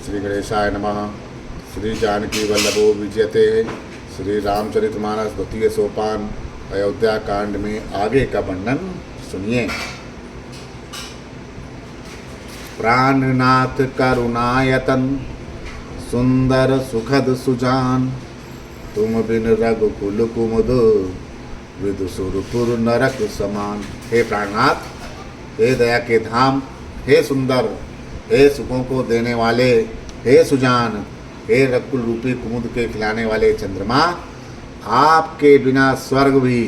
श्री गणेशाय नमः। श्री जानकी वल्लभो विजयते। श्री रामचरितमानस द्वितीय सोपान अयोध्या कांड में आगे का वर्णन सुनिए। प्राणनाथ करुणायतन सुंदर सुखद सुजान, तुम बिन रघुकुल कुमुद विदुसुरपुर नरक समान। हे प्राणनाथ, हे दया के धाम, हे सुंदर, हे सुखों को देने वाले, हे सुजान, हे रघुकुल रूपी कुमुद के खिलाने वाले चंद्रमा, आपके बिना स्वर्ग भी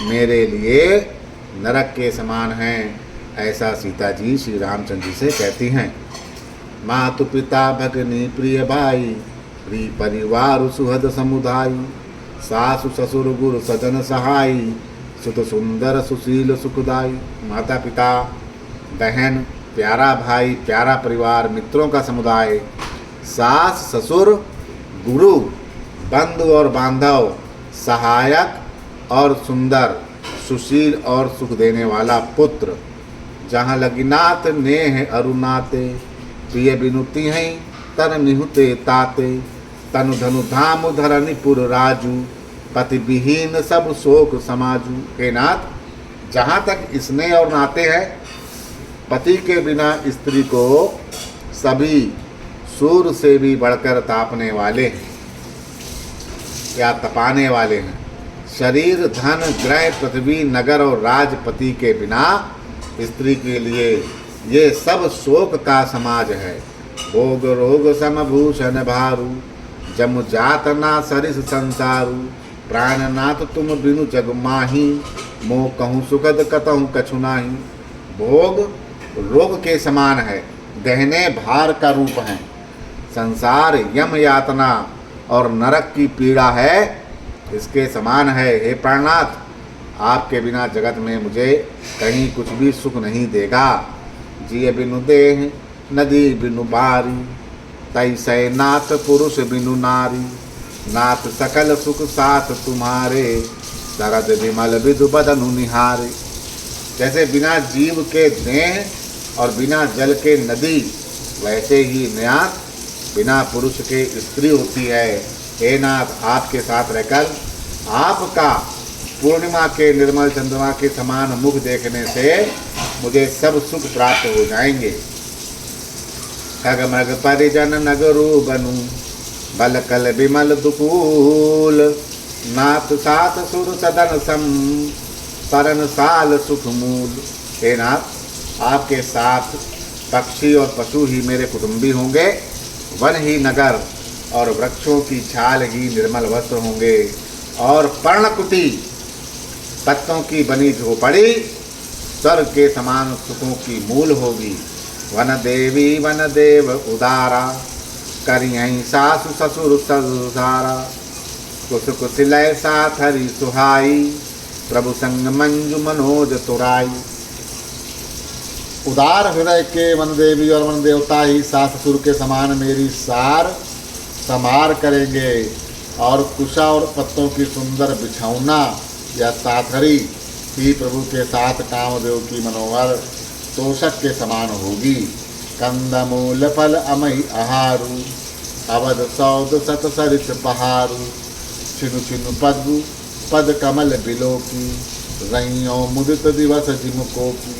मेरे लिए नरक के समान हैं। ऐसा सीता जी श्री रामचंद्र जी से कहती हैं। मातु पिता भगनी प्रिय भाई, प्रिय परिवार सुहद समुदाय, सासु ससुर गुरु सजन सहाय, सुत सुंदर सुशील सुखदाई। माता पिता, बहन, प्यारा भाई, प्यारा परिवार, मित्रों का समुदाय, सास ससुर, गुरु, बंधु और बांधव, सहायक और सुंदर, सुशील और सुख देने वाला पुत्र। जहाँ लगिनाथ नेह अरुनाते, प्रिय बिनुती हैं तन निहुते ताते, तनु धनु धाम धरनीपुर राजू, पति विहीन सब शोक समाजू। हे नाथ, जहाँ तक स्नेह और नाते हैं, पति के बिना स्त्री को सभी सूर्य से भी बढ़कर तापने वाले हैं या तपाने वाले हैं। शरीर, धन, ग्रह, पृथ्वी, नगर और राजपति के बिना स्त्री के लिए ये सब शोक का समाज है। भोग रोग समभूषण भारू, जम जात ना सरिस संसारू, प्राणनाथ तुम बिनु जग माही, मोह कहूँ सुखद कतहूँ कछु नाही। भोग रोग के समान है, गहने भार का रूप हैं, संसार यम यातना और नरक की पीड़ा है, इसके समान है। हे प्राणनाथ, आपके बिना जगत में मुझे कहीं कुछ भी सुख नहीं देगा। जिय बिनु देह नदी बिनु बारी, तैसे नाथ पुरुष बिनु नारी, नाथ सकल सुख साथ तुम्हारे, शरद विमल विधु बदनु निहारे। जैसे बिना जीव के देह और बिना जल के नदी, वैसे ही नाथ बिना पुरुष के स्त्री होती है। हे नाथ, आपके साथ रहकर आपका पूर्णिमा के निर्मल चंद्रमा के समान मुख देखने से मुझे सब सुख प्राप्त हो जाएंगे। खगमग परिजन नगरु बनु, बल कल विमल दुकूल, नाथ साथ सुर सदन सम, परन साल सुख मूल। हे नाथ, आपके साथ पक्षी और पशु ही मेरे कुटुंबी होंगे, वन ही नगर और वृक्षों की छाल ही निर्मल वस्त्र होंगे, और पर्णकुटी पत्तों की बनी झोपड़ी स्वर्ग के समान सुखों की मूल होगी। वन देवी वन देव उदारा, करियहीं सासु ससुर ससुरारा, कुस कुशलय साथ हरि सुहाई, प्रभु संग मंजु मनोज तुराई। उदार हृदय के वन देवी और वन देवता ही सास ससुर के समान मेरी सार समार करेंगे, और कुशा और पत्तों की सुंदर बिछौना या साथरी ही प्रभु के साथ कामदेव की मनोहर तोषक के समान होगी। कंदमूल फल अमई आहारू, अवध सौद सत सरित पहारू, छिनु छिनु पद्म पद कमल बिलो की, रैयों मुदित दिवस जिमुको की।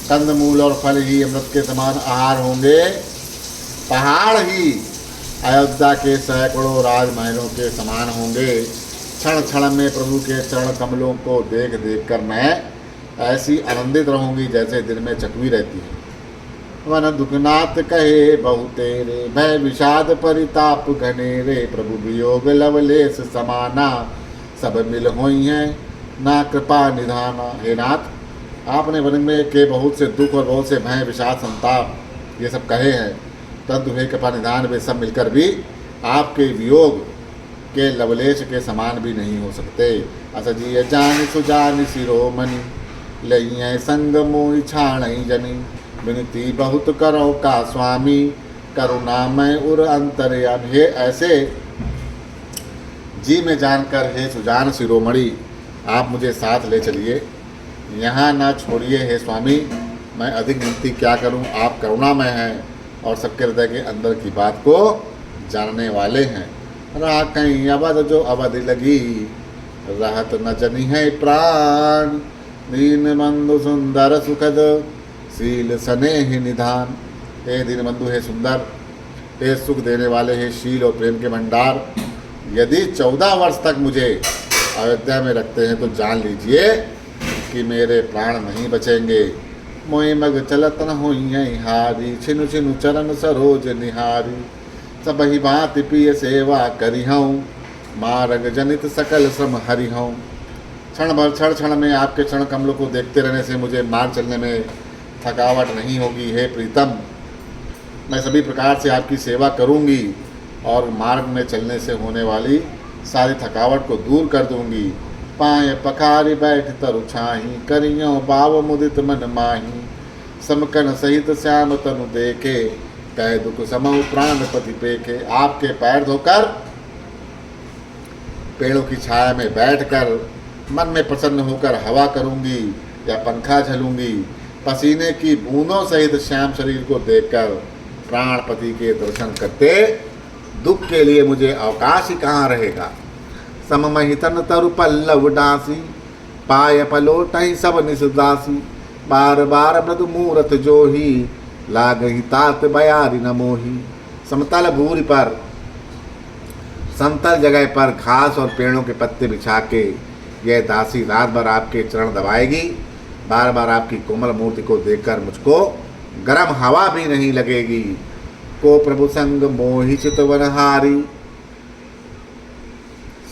कंदमूल और फल ही अमृत के समान आहार होंगे। पहाड़ ही अयोध्या के सैकड़ों राजमहलों के समान होंगे। क्षण क्षण में प्रभु के चरण कमलों को देख देख कर मैं ऐसी आनंदित रहूंगी जैसे दिन में चकवी रहती है। वन दुखनाथ कहे बहु तेरे, भय विषाद परिताप घनेरे, प्रभु वियोग लवलेश समाना, सब मिल होई हैं ना कृपा निधाना। हे नाथ, आपने वन में के बहुत से दुख और बहुत से भय विषाद संताप ये सब कहे हैं, तब हे कृपा निधान वे सब मिलकर भी आपके वियोग के लवलेश के समान भी नहीं हो सकते। असजिय जान सुजान शिरोमणि, लइय संग मोहि छाणई जनी, विनती बहुत करो का स्वामी, करुणामय उर अंतर्यामी। हे ऐसे जी में जानकर हे सुजान शिरोमणि, आप मुझे साथ ले चलिए, यहाँ ना छोड़िए हे स्वामी। मैं अधिक विनती क्या करूँ, आप करुणामय हैं और सबके हृदय के अंदर की बात को जानने वाले हैं। राखई अवध जो अवधि लगी, रहत न जनी है प्राण। दीन बंधु सुंदर सुखद, शील स्नेह निधान। हे दीन बंधु, हे सुंदर, हे सुख देने वाले, हे शील और प्रेम के भंडार, यदि 14 वर्ष तक मुझे अयोध्या में रखते हैं तो जान लीजिए कि मेरे प्राण नहीं बचेंगे। मोहि मग चलत न होई हारी, छिनु छिनु चरण सरोज निहारी। सबहि भांति पिय सेवा करिहऊँ, मार्ग जनित सकल श्रम हरिहऊँ। क्षण भर क्षण क्षण में आपके चरण कमलों को देखते रहने से मुझे मार्ग चलने में थकावट नहीं होगी। हे प्रीतम, मैं सभी प्रकार से आपकी सेवा करूंगी और मार्ग में चलने से होने वाली सारी थकावट को दूर कर दूंगी। पाए पखारी बैठ तरु छाही, करियों बाव मुदित मन माही। समकन सहित श्याम तनु देखे, कह दुख समहु प्राणपति पेखे। आपके पैर धोकर पेड़ों की छाया में बैठकर मन में प्रसन्न होकर हवा करूंगी या पंखा झलूंगी। पसीने की बूंदों सहित श्याम शरीर को देखकर प्राणपति के दर्शन करते दुख के लिए मुझे अवकाश ही कहाँ रहेगा। सममहितन तरु पल्लव डासी, पाय पलोटहि सब निसदासी। बार बार मृदु मूरत जोही, लागहि तात बयारी न मोही। समतल भूमि पर, समतल जगह पर घास और पेड़ों के पत्ते बिछा के यह दासी रात भर आपके चरण दबाएगी। बार बार आपकी कोमल मूर्ति को देखकर मुझको गर्म हवा भी नहीं लगेगी। को प्रभु संग मोहि चितवनहारी,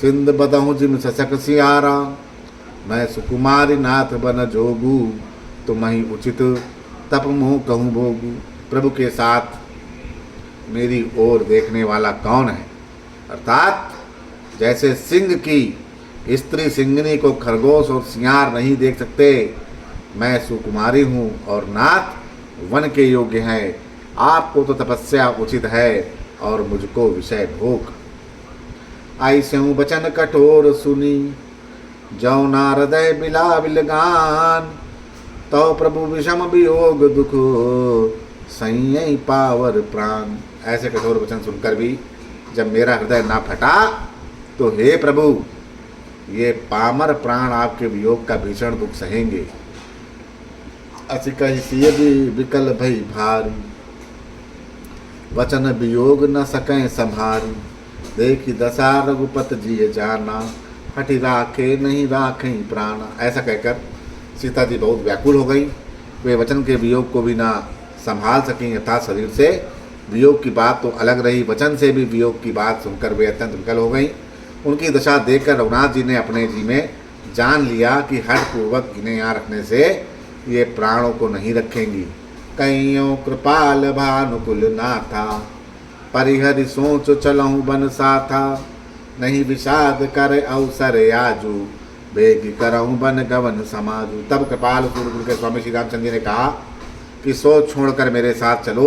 सिंध बदहु जिम ससक सियारा। मैं सुकुमारी नाथ बन जोगू, तुम्हि उचित तप मोह कहूँ भोगू। प्रभु के साथ मेरी ओर देखने वाला कौन है? अर्थात जैसे सिंह की स्त्री सिंगनी को खरगोश और सियार नहीं देख सकते, मैं सुकुमारी हूँ और नाथ वन के योग्य हैं। आपको तो तपस्या उचित है और मुझको विषय भोग। ऐसे हूँ बचन कठोर सुनी, जौ ना हृदय बिला बिलगान। तो प्रभु विषम वियोग दुख, संयई पावर प्राण। ऐसे कठोर वचन सुनकर भी जब मेरा हृदय ना फटा तो हे प्रभु, ये पामर प्राण आपके वियोग का भीषण दुख सहेंगे। असी कही सिय भी विकल भई भारी, वचन वियोग न सकें संभारी। देखी दशा रघुपत जिय जाना, हठि राखे नहीं राखें प्राणा। ऐसा कहकर सीता जी बहुत व्याकुल हो गई। वे वचन के वियोग को भी ना संभाल सकें, अर्थात शरीर से वियोग की बात तो अलग रही, वचन से भी वियोग की बात सुनकर वे अत्यंत विकल हो गई। उनकी दशा देखकर रघुनाथ जी ने अपने जी में जान लिया कि हठपूर्वक इन्हें यहाँ रखने से ये प्राणों को नहीं रखेंगी। कईयों कृपाल भानुकुल नाथा, परिहरि सोच चलहूँ बन साथा। नहीं विषाद कर अवसर आजू, बेग करहूँ बन गवन समाजू। तब कृपाल सूर्यकुल के स्वामी श्री रामचंद्र जी ने कहा कि सोच छोड़कर मेरे साथ चलो,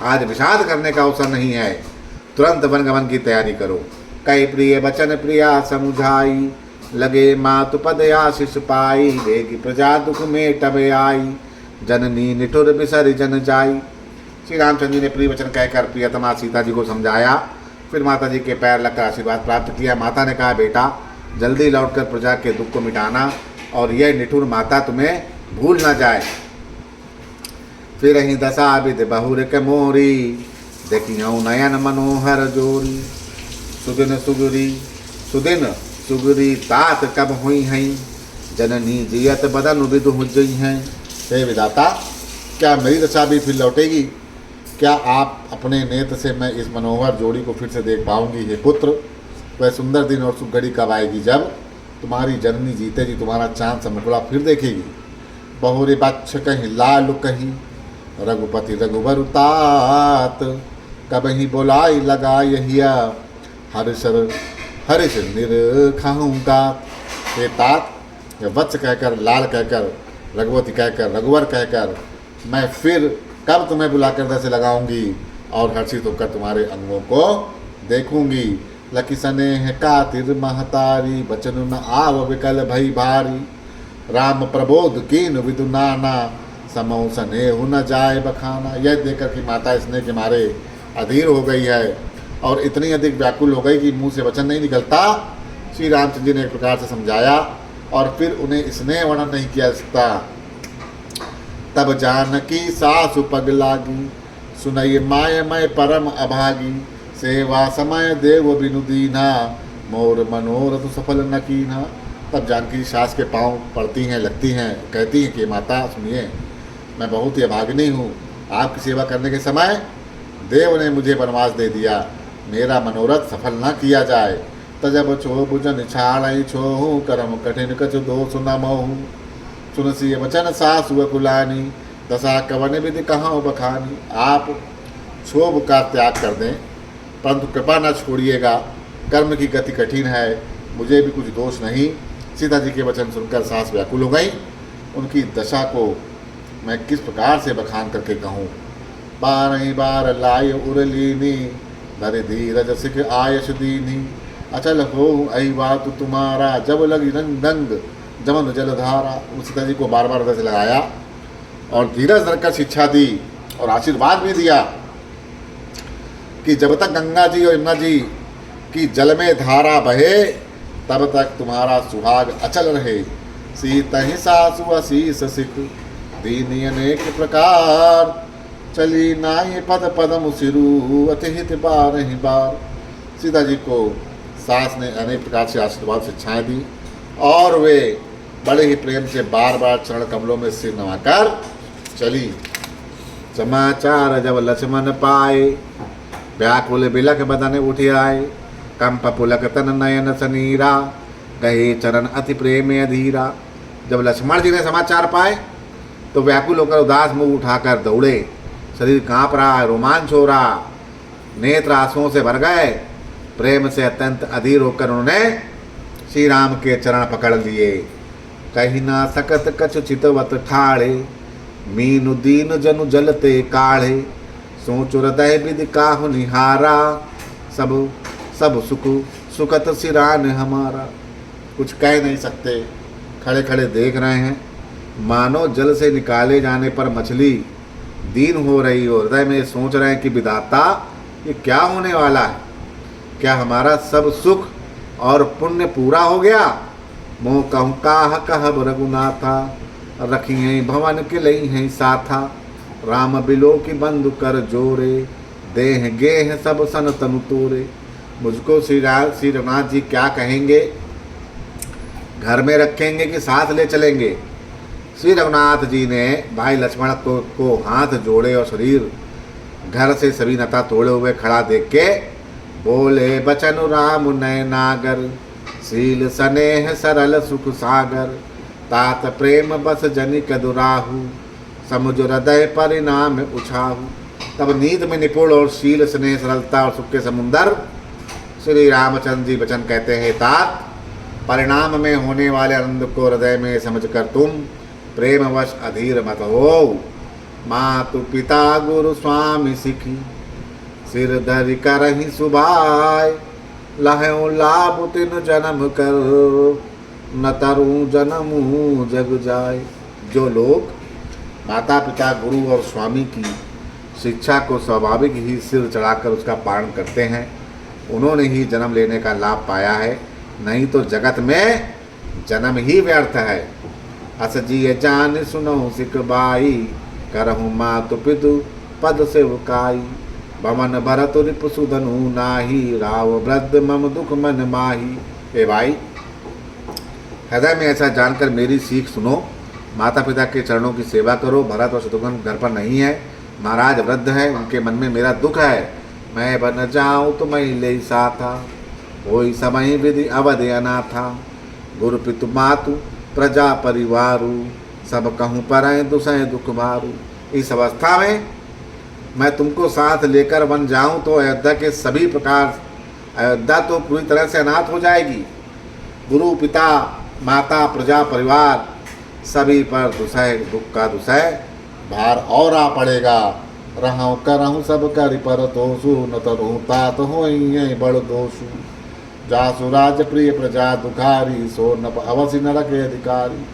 आज विषाद करने का अवसर नहीं है, तुरंत वन गमन की तैयारी करो। कई प्रिय बचन प्रिया समुझाई, लगे मातु पद आशीष पाई। वेगी प्रजा दुख में टबे आई, जननी निठुर बिसर जन जाई। श्री रामचंद्र जी ने प्रिय वचन कहकर प्रियतमा सीता जी को समझाया। फिर माता जी के पैर लगकर आशीर्वाद प्राप्त किया। माता ने कहा, बेटा जल्दी लौटकर प्रजा के दुख को मिटाना और यह निठुर माता तुम्हें भूल ना जाए। फिर ही दशा विद बहुर के मोरी, देखियो नयन मनोहर जोरी। सुदिन सुगरी तात कब हुई हैं, जननी जियत बदन विदु हुजई हैं। हे विधाता, क्या मेरी दशा भी फिर लौटेगी? क्या आप अपने नेत्र से मैं इस मनोहर जोड़ी को फिर से देख पाऊंगी? हे पुत्र, वह सुंदर दिन और सुख घड़ी कब आएगी जब तुम्हारी जननी जीते जी तुम्हारा चांद सा मुखड़ा फिर देखेगी। बहुरे बच्छ कहीं लाल कहीं, रघुपति रघुबर तात। कबही बोलाई लगा यहिया, हरिश निरखाऊंगा। हे तात, यह वत्स कहकर, लाल कहकर, रघुवती कहकर, रघुवर कहकर मैं फिर कब तुम्हें बुलाकर दसे लगाऊंगी और हर्षित होकर तुम्हारे अंगों को देखूंगी। लकी स्नेह कातिर महतारी, बचन न आव विकल भई भारी। राम प्रबोध कीन विदु नाना, समो स्नेह न जाए बखाना। यह देखकर कि माता स्नेह के मारे अधीर हो गई है और इतनी अधिक व्याकुल हो गई कि मुंह से वचन नहीं निकलता। श्री रामचंद्र जी ने एक प्रकार से समझाया और फिर उन्हें स्नेह वर्णन नहीं किया सकता। तब जानकी सासु पग लागी, सुनई माय मय परम अभागी। सेवा समय देव बिनु दीना, मोर मनोरथ सफल न कीना। तब जानकी सास के पांव पड़ती हैं, लगती हैं, कहती हैं कि माता सुनिए, मैं बहुत ही अभागिनी हूँ। आपकी सेवा करने के समय देव ने मुझे वनवास दे दिया, मेरा मनोरथ सफल न किया जाए। तजब छो भुजन छाड़ छोहू, करम कठिन कछ दोष न महू। सुनसी वचन सासु कुलानी, दशा कवन विधि कहाँ बखानी। आप क्षोभ का त्याग कर दें, परंतु कृपा न छोड़िएगा, कर्म की गति कठिन है, मुझे भी कुछ दोष नहीं। सीता जी के वचन सुनकर सास व्याकुल हो गई। उनकी दशा को मैं किस प्रकार से बखान करके कहूँ। बारह बार लाय उरलीनी, धरे धीरज सिख आयश दीनी। अचल हो आई बात तुम्हारा, जब लगी रंग जमन जलधारा। सीता जी को बार बार हृदय से लगाया और धीरज धरकर शिक्षा दी और आशीर्वाद भी दिया कि जब तक गंगा जी और यमुना जी की जल में धारा बहे, तब तक तुम्हारा सुहाग अचल रहे। सीता ही सासु असीस सिख, दीनी अनेक प्रकार। चली नाई पद पदम सिरु, अतिहित बारहि बार। सीता जी को सास ने अनेक प्रकार से आशीर्वाद शिक्षाएं दी और वे बड़े ही प्रेम से बार बार चरण कमलों में सिर नवाकर चली। समाचार जब लक्ष्मण पाए, व्याकुल बिलख बदन उठ आए। कंप पुलक तन नयन सनीरा, कहे चरण अति प्रेम अधीरा। जब लक्ष्मण जी ने समाचार पाए तो व्याकुल होकर उदास मुंह उठाकर दौड़े। शरीर कांप रहा, रोमांच हो रहा, नेत्र आंसुओं से भर गए। प्रेम से अत्यंत अधीर होकर उन्होंने श्री राम के चरण पकड़ लिए। कही ना सकत कछु चितवत ठाड़े, मीनु दीन जनु जलते काढ़े। सोचु हृदय विधि काहु निहारा, सब सब सुख सुखत सिरान हमारा। कुछ कह नहीं सकते, खड़े खड़े देख रहे हैं, मानो जल से निकाले जाने पर मछली दीन हो रही हो। हृदय में सोच रहे हैं कि विधाता ये क्या होने वाला है, क्या हमारा सब सुख और पुण्य पूरा हो गया। मोह कहूँ काह कहब रघुनाथा, रखी भवन के लई हैं साथा। राम बिलो की बंधु कर जोरे, देह गेह सब सन तनु तोरे। मुझको श्री रघुनाथ जी क्या कहेंगे, घर में रखेंगे कि साथ ले चलेंगे। श्री रघुनाथ जी ने भाई लक्ष्मण को हाथ जोड़े और शरीर घर से सभी नता तोड़े हुए खड़ा देख के बोले, बचन राम नय नागर। शील स्नेह सरल सुख सागर, तात प्रेम बस जनिक दुराहु। समुझ हृदय परिणाम उछाहु। तब नींद में निपुण और शील स्नेह सरलता और सुख के समुंदर श्री रामचंद्र जी वचन कहते हैं, तात परिणाम में होने वाले आनंद को हृदय में समझकर तुम प्रेमवश अधीर मत हो। मातु पिता गुरु स्वामी सिखी, सिर धरि करहि सुभाय। लहु लाभ तिन जन्म कर, न तरु जन्मु जग जाय। जो लोग माता पिता गुरु और स्वामी की शिक्षा को स्वाभाविक ही सिर चढ़ाकर उसका पालन करते हैं, उन्होंने ही जन्म लेने का लाभ पाया है, नहीं तो जगत में जन्म ही व्यर्थ है। अस जी जान सुनो सिख बाई, करहु मातु पितु पद सेवकाई। भवन भरत रिपु सुधनु नाही, राव वृद्ध मम दुख मन माही। ए भाई, हृदय में ऐसा जानकर मेरी सीख सुनो, माता पिता के चरणों की सेवा करो। भरत और शत्रुघ्न घर पर नहीं है, महाराज वृद्ध है, उनके मन में मेरा दुख है। मैं बन जाऊँ तो मैं ले साथा, होई समय विधि अवधि अनाथा। गुरु पितु मातु प्रजा परिवारु, सब कहूँ पर दुसह दुख मारू। इस अवस्था में मैं तुमको साथ लेकर वन जाऊं तो अयोध्या के सभी प्रकार, अयोध्या तो पूरी तरह से अनाथ हो जाएगी। गुरु पिता माता प्रजा परिवार सभी पर दुसह दुख का दुसह भार और आ पड़ेगा। रहूँ करहूँ सब कर पर दोषु, न तरहूँ तात हो बड़ दोषु। जासु राज प्रिय प्रजा दुखारी, सो न अवश्य नरक अधिकारी।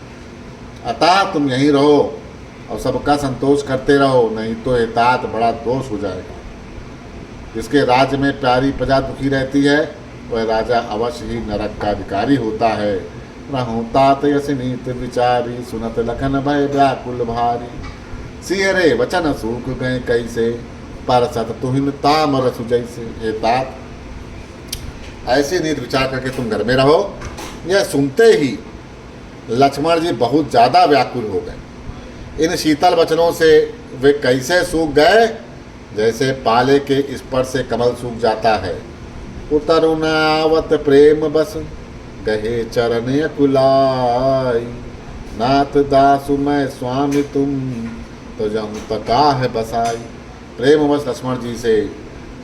अतः तुम यहीं रहो, और सबका संतोष करते रहो, नहीं तो हे तात बड़ा दोष हो जाएगा। जिसके राज्य में प्यारी प्रजा दुखी रहती है वह राजा अवश्य ही नरक का अधिकारी होता है। रहूं तात यस नीत विचारी, सुनत लखन भय व्याकुल भारी। सिय रे वचन सूख गए कैसे, परसत तुहिन तामरस जैसे। हे तात, ऐसी नीत विचार करके तुम घर में रहो। यह सुनते ही लक्ष्मण जी बहुत ज़्यादा व्याकुल हो गए। इन शीतल वचनों से वे कैसे सूख गए, जैसे पाले के स्पर्श से कमल सूख जाता है। उतरुनावत प्रेम बस, गहे चरण कुलाई। नाथ दासु मैं स्वामी तुम, तो जहूँ तका है बसाई। प्रेमवश लक्ष्मण जी से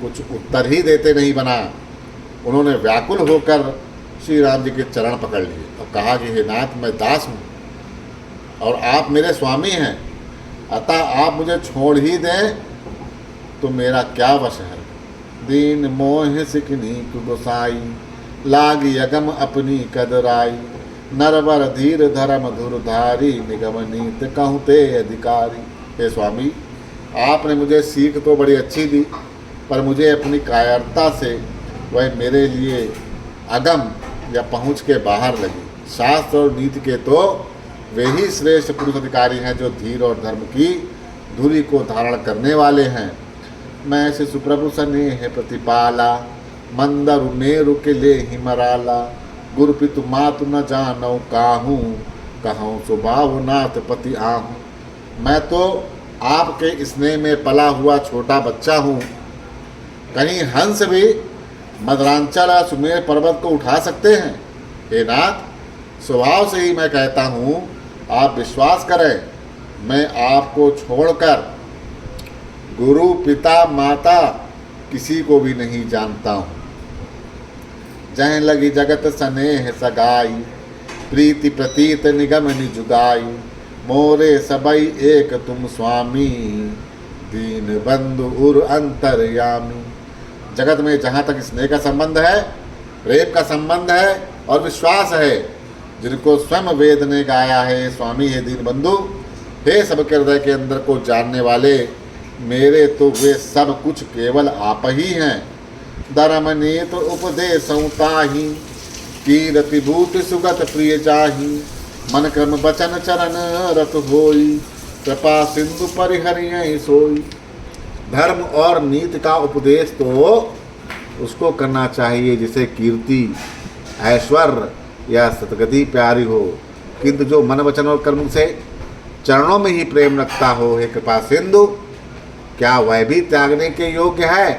कुछ उत्तर ही देते नहीं बना। उन्होंने व्याकुल होकर श्री राम जी के चरण पकड़ लिए और कहा कि हे नाथ, मैं दास हूँ और आप मेरे स्वामी हैं, अतः आप मुझे छोड़ ही दें तो मेरा क्या वश है। दीन मोह सिकनी गोसाई, लागी अगम अपनी कदराई। नरवर धीर धर्म धुरधारी, निगम नीत कहते अधिकारी। हे स्वामी, आपने मुझे सीख तो बड़ी अच्छी दी, पर मुझे अपनी कायरता से वह मेरे लिए अगम या पहुँच के बाहर लगी। शास्त्र और नीति के तो वे ही श्रेष्ठ पुरुष अधिकारी हैं जो धीर और धर्म की धुरी को धारण करने वाले हैं। मैं से सुप्रभु स्नेह प्रतिपाला, मंदरु मेरु के ले हिमराला। गुरु पितु मातु न जानौ काहूँ, कहूँ सुभाव नाथ पति आहूँ। मैं तो आपके स्नेह में पला हुआ छोटा बच्चा हूँ। कहीं हंस भी मदरांचल या सुमेर पर्वत को उठा सकते हैं। हे नाथ, स्वभाव से ही मैं कहता हूँ, आप विश्वास करें, मैं आपको छोड़कर गुरु पिता माता किसी को भी नहीं जानता हूँ। जह लगी जगत स्नेह सगाई, प्रीति प्रतीत निगम निजुगाई। मोरे सबई एक तुम स्वामी, दीन बंधु उर अंतर्यामी। जगत में जहाँ तक स्नेह का संबंध है, प्रेम का संबंध है और विश्वास है, जिनको स्वयं वेद ने गाया है, स्वामी है दीन बंधु, हे सबके हृदय के अंदर को जानने वाले, मेरे तो वे सब कुछ केवल आप ही हैं। धर्म नीत उपदेशं ताहि, कीरति भूति सुगत प्रिय जाहि। मन क्रम बचन चरण रत होई, कृपा सिंधु परिहरियहि सोई। धर्म और नीति का उपदेश तो उसको करना चाहिए जिसे कीर्ति, ऐश्वर्य या सतगति प्यारी हो, किंतु जो मन वचन और कर्म से चरणों में ही प्रेम रखता हो, हे कृपा सिंधु, क्या वह भी त्यागने के योग्य है।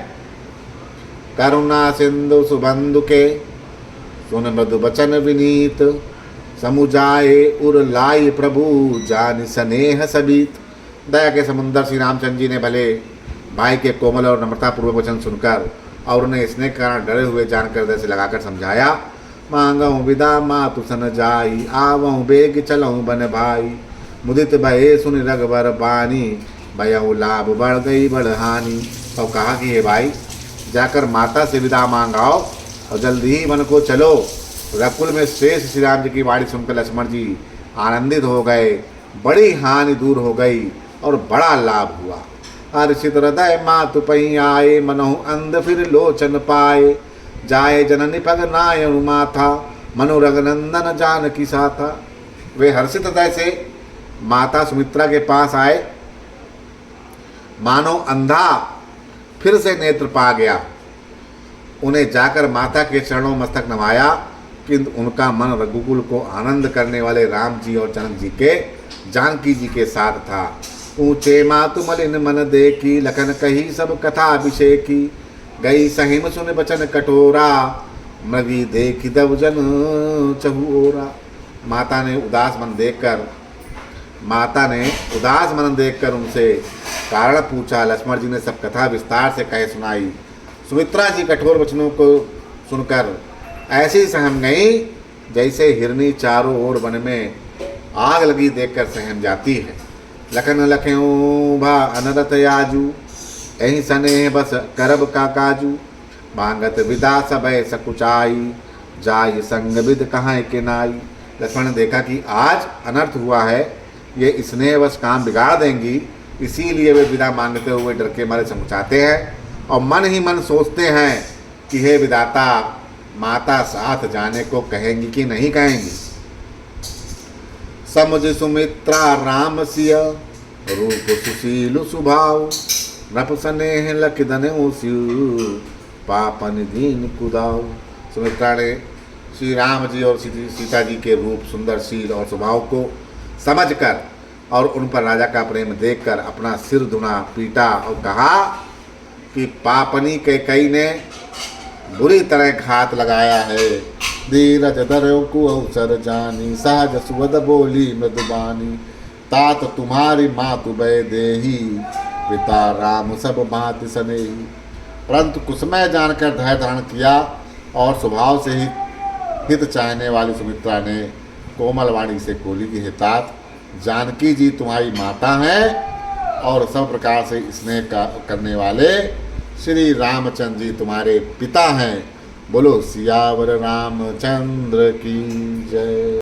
करुणा सिंधु सुबंधु के, सुन मृदु वचन विनीत। समुजाए उर लाई प्रभु, जान स्नेह सबीत। दया के समुद्र श्री रामचंद्र जी ने भले भाई के कोमल और नम्रतापूर्वक वचन सुनकर और उन्हें स्नेह के कारण डरे हुए जानकर हृदय से लगाकर समझाया। मांगऊँ विदा मातु सन जाई, आवऊँ बेग चलऊँ बन भाई। मुदित भये सुन रघुबर बानी, भयऊ लाभ बढ़ गई बढ़हानी। और कहा कि हे भाई, जाकर माता से विदा मांगाओ और जल्दी ही वन को चलो। रकुल में श्रेष्ठ श्री राम जी की वाणी सुनकर लक्ष्मण जी आनंदित हो गए, बड़ी हानि दूर हो गई और बड़ा लाभ हुआ। हर्षित हृदय मातु पई आए, मनहु अंध फिर लोचन पाए। जाए जननी पग नायनु माथा, मनोरग नंदन जानकी साथा। वे हर्षित हृदय से माता सुमित्रा के पास आए, मानो अंधा फिर से नेत्र पा गया। उन्हें जाकर माता के चरणों मस्तक नवाया, किंतु उनका मन रघुकुल को आनंद करने वाले राम जी और जनक जी के जानकी जी के साथ था। ऊंचे मातु मलिन मन देखी, लखन कही सब कथा अभिषेकी। गई सहिम सुन बचन कटोरा, मृगी देखी दब जन चहुओरा। माता ने उदास मन देखकर उनसे कारण पूछा। लक्ष्मण जी ने सब कथा विस्तार से कहे सुनाई। सुमित्रा जी कठोर वचनों को सुनकर ऐसी सहम गई जैसे हिरनी चारों ओर वन में आग लगी देखकर सहम जाती है। लखन लख्यों भा अनरत याजू, यही सनेह बस करब का काजू। मांगत विदा सबय सकुचाई, जाय संग विद कहाँ के नाई। लक्ष्मण ने देखा कि आज अनर्थ हुआ है, ये स्नेहवश काम बिगाड़ देंगी, इसीलिए वे विदा मांगते हुए डर के मारे समुचाते हैं और मन ही मन सोचते हैं कि हे विधाता, माता साथ जाने को कहेंगी कि नहीं कहेंगी। समुझ सुमित्रा राम सिय रूप सुशील सुभाव, नप स्नेह लख धन्यो सियु पापन दीन कुदाव। सुमित्रा ने श्री राम जी और सीता जी के रूप, सुंदरशील और स्वभाव को समझकर और उन पर राजा का प्रेम देखकर अपना सिर धुना, पीटा और कहा कि पापनी कैकई ने बुरी तरह घात लगाया है। धीरज धरो को अवसर जानी, सहज सुवद बोली मृदुबानी, तात तुम्हारी मातु भय देही, पिता राम सब भांति सनेही। परंतु कुसमय जानकर धैर्य धारण किया और स्वभाव से ही हित चाहने वाली सुमित्रा ने कोमल वाणी से बोली कि हे तात, जानकी जी तुम्हारी माता हैं और सब प्रकार से स्नेह करने वाले श्री रामचंद्र जी तुम्हारे पिता हैं। बोलो सियावर रामचंद्र की जय।